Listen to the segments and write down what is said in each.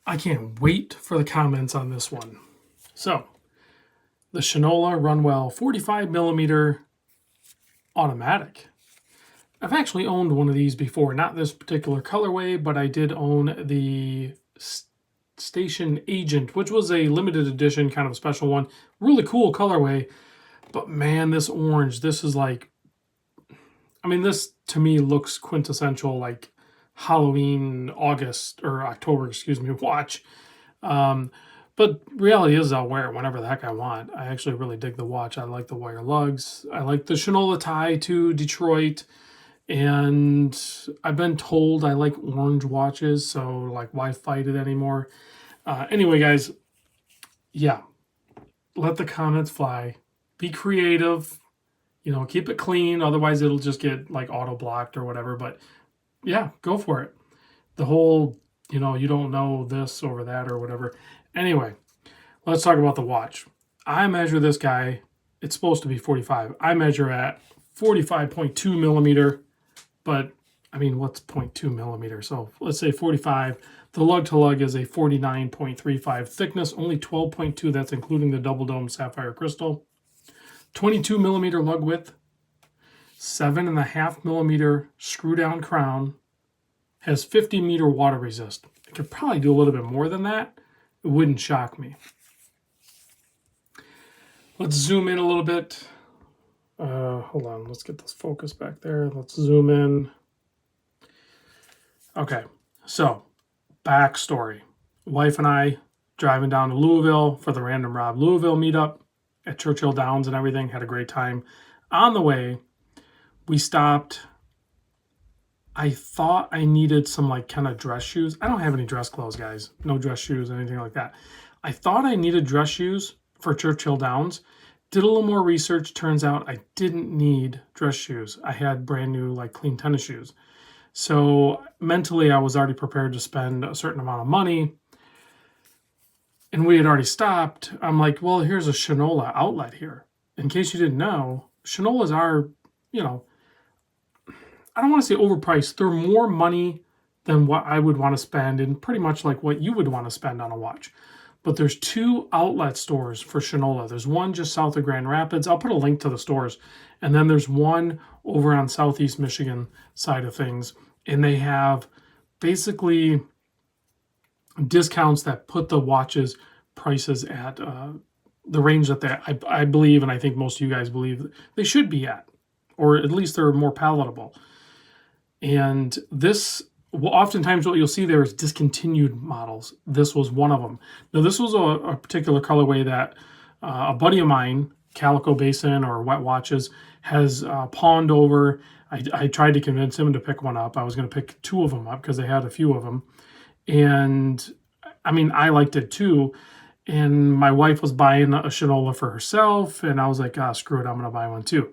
I can't wait for the comments on this one. So, the Shinola Runwell 45 millimeter automatic. I've actually owned one of these before, not this particular colorway, but I did own the Station Agent, which was a limited edition kind of special one. Really cool colorway, but man, this orange, this is like, I mean, this to me looks quintessential like Halloween, August, or October, excuse me, watch. But reality is I'll wear it whenever the heck I want. I actually really dig the watch. I like the wire lugs. I like the Shinola tie to Detroit. And I've been told I like orange watches, so like why fight it anymore? Anyway, guys, yeah, let the comments fly. Be creative. Keep it clean. Otherwise, it'll just get like auto blocked or whatever. But yeah, go for it. The whole, you don't know this over that or whatever. Anyway, let's talk about the watch. I measure this guy. It's supposed to be 45. I measure at 45.2 millimeter. But I mean, what's 0.2 millimeter? So let's say 45. The lug to lug is a 49.35 thickness, only 12.2. That's including the double dome sapphire crystal. 22 millimeter lug width, 7.5 millimeter screw down crown, has 50 meter water resist. It could probably do a little bit more than that. It wouldn't shock me. Let's zoom in a little bit. Hold on, let's get this focus back there. Let's zoom in. Okay, so backstory. Wife and I driving down to Louisville for the Random Rob Louisville meetup at Churchill Downs and everything. Had a great time. On the way, we stopped. I thought I needed some like kind of dress shoes. I don't have any dress clothes, guys. No dress shoes, anything like that. I thought I needed dress shoes for Churchill Downs. Did a little more research. Turns out I didn't need dress shoes. I had brand new like clean tennis shoes. So mentally I was already prepared to spend a certain amount of money. And we had already stopped. I'm like, well, here's a Shinola outlet here. In case you didn't know, Shinolas are, I don't want to say overpriced. They're more money than what I would want to spend and pretty much like what you would want to spend on a watch. But there's 2 outlet stores for Shinola. There's one just south of Grand Rapids. I'll put a link to the stores. And then there's one over on Southeast Michigan side of things. And they have basically discounts that put the watches prices at the range that I believe, and I think most of you guys believe, they should be at. Or at least they're more palatable. And this, well, oftentimes what you'll see there is discontinued models. This was one of them. Now, this was a particular colorway that a buddy of mine, Calico Basin or Wet Watches, has pawned over. I tried to convince him to pick one up. I was going to pick 2 of them up because they had a few of them. And I mean, I liked it too. And my wife was buying a Shinola for herself. And I was like, screw it, I'm going to buy one too.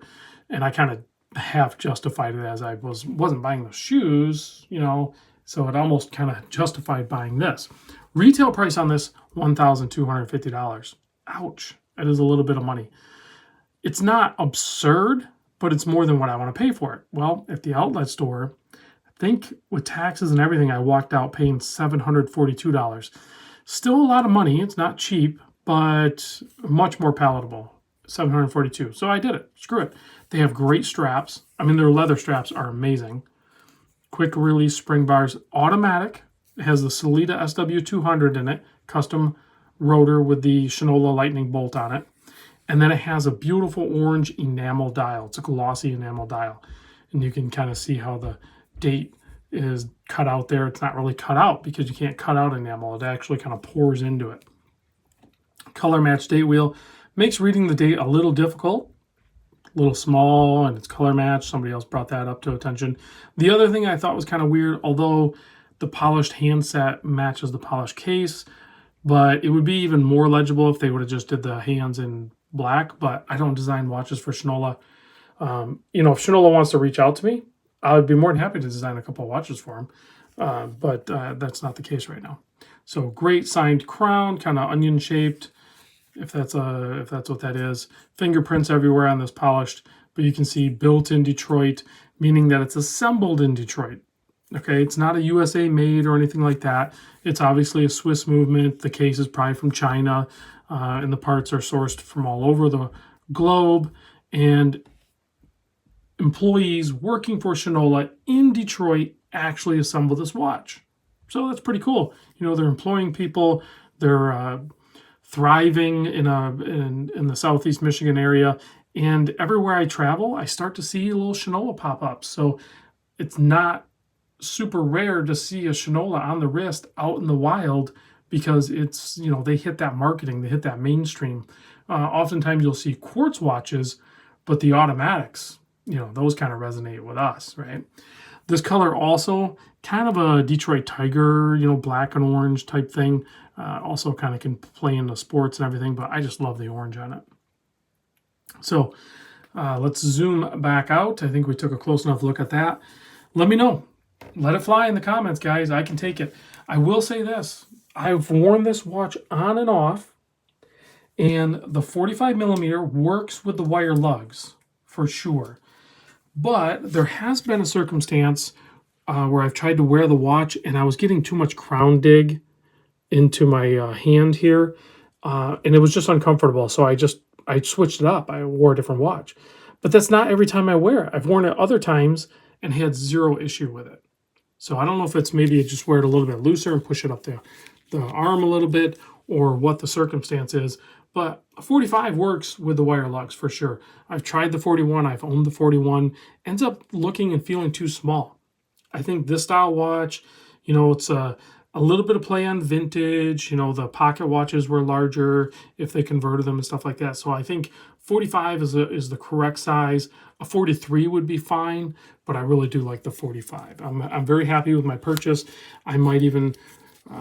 And I kind of half justified it as I wasn't buying the shoes, so it almost kind of justified buying this. Retail price on this, $1,250. Ouch. That is a little bit of money. It's not absurd, but it's more than what I want to pay for it. Well, at the outlet store, I think with taxes and everything, I walked out paying $742. Still a lot of money. It's not cheap, but much more palatable. $742. So I did it. Screw it. They have great straps. I mean, their leather straps are amazing. Quick release spring bars, automatic. It has the Sellita SW200 in it, custom rotor with the Shinola lightning bolt on it. And then it has a beautiful orange enamel dial. It's a glossy enamel dial. And you can kind of see how the date is cut out there. It's not really cut out because you can't cut out enamel. It actually kind of pours into it. Color match date wheel. Makes reading the date a little difficult, a little small, and it's color matched. Somebody else brought that up to attention. The other thing I thought was kind of weird, although the polished handset matches the polished case, but it would be even more legible if they would have just did the hands in black, but I don't design watches for Shinola. If Shinola wants to reach out to me, I would be more than happy to design a couple of watches for them, but that's not the case right now. So great signed crown, kind of onion shaped. If that's what that is. Fingerprints everywhere on this polished, but you can see built in Detroit, meaning that it's assembled in Detroit. Okay, it's not a USA made or anything like that. It's obviously a Swiss movement. The case is probably from China, and the parts are sourced from all over the globe. And employees working for Shinola in Detroit actually assembled this watch. So that's pretty cool. You know, they're employing people. They're thriving in the Southeast Michigan area. And everywhere I travel, I start to see little Shinola pop ups. So it's not super rare to see a Shinola on the wrist out in the wild because it's, you know, they hit that marketing, they hit that mainstream. Oftentimes you'll see quartz watches, but the automatics, you know, those kind of resonate with us, right? This color also kind of a Detroit Tiger, you know, black and orange type thing. Also kind of can play in the sports and everything, but I just love the orange on it. So let's zoom back out. I think we took a close enough look at that. Let me know. Let it fly in the comments, guys. I can take it. I will say this. I've worn this watch on and off, and the 45 millimeter works with the wire lugs for sure. But there has been a circumstance where I've tried to wear the watch and I was getting too much crown dig into my hand here, and it was just uncomfortable. So I switched it up. I wore a different watch. But that's not every time I wear it. I've worn it other times and had zero issue with it. So I don't know if it's maybe you just wear it a little bit looser and push it up the arm a little bit, or what the circumstance is. But a 45 works with the wire lugs for sure. I've tried the 41. I've owned the 41. Ends up looking and feeling too small. I think this style watch, you know, it's a little bit of play on vintage. You know, the pocket watches were larger if they converted them and stuff like that. So I think 45 is the correct size. A 43 would be fine, but I really do like the 45. I'm very happy with my purchase. I might even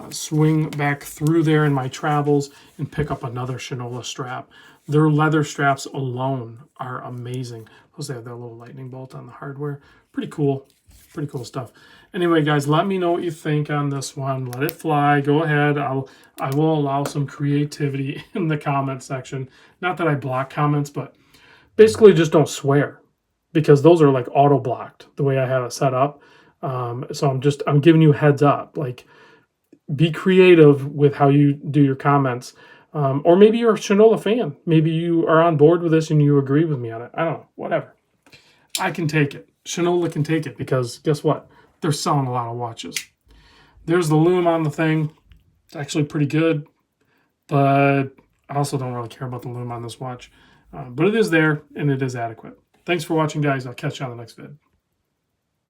swing back through there in my travels and pick up another Shinola strap. Their leather straps alone are amazing. Plus they have that little lightning bolt on the hardware. Pretty cool stuff. Anyway, guys, let me know what you think on this one. Let it fly. Go ahead. I will allow some creativity in the comment section. Not that I block comments, but basically just don't swear, because those are like auto blocked the way I have it set up. So I'm giving you a heads up. Like, be creative with how you do your comments. Or maybe you're a Shinola fan. Maybe you are on board with this and you agree with me on it. I don't know. Whatever. I can take it. Shinola can take it, because guess what? They're selling a lot of watches. There's the lume on the thing. It's actually pretty good, but I also don't really care about the lume on this watch. But it is there, and it is adequate. Thanks for watching, guys. I'll catch you on the next vid.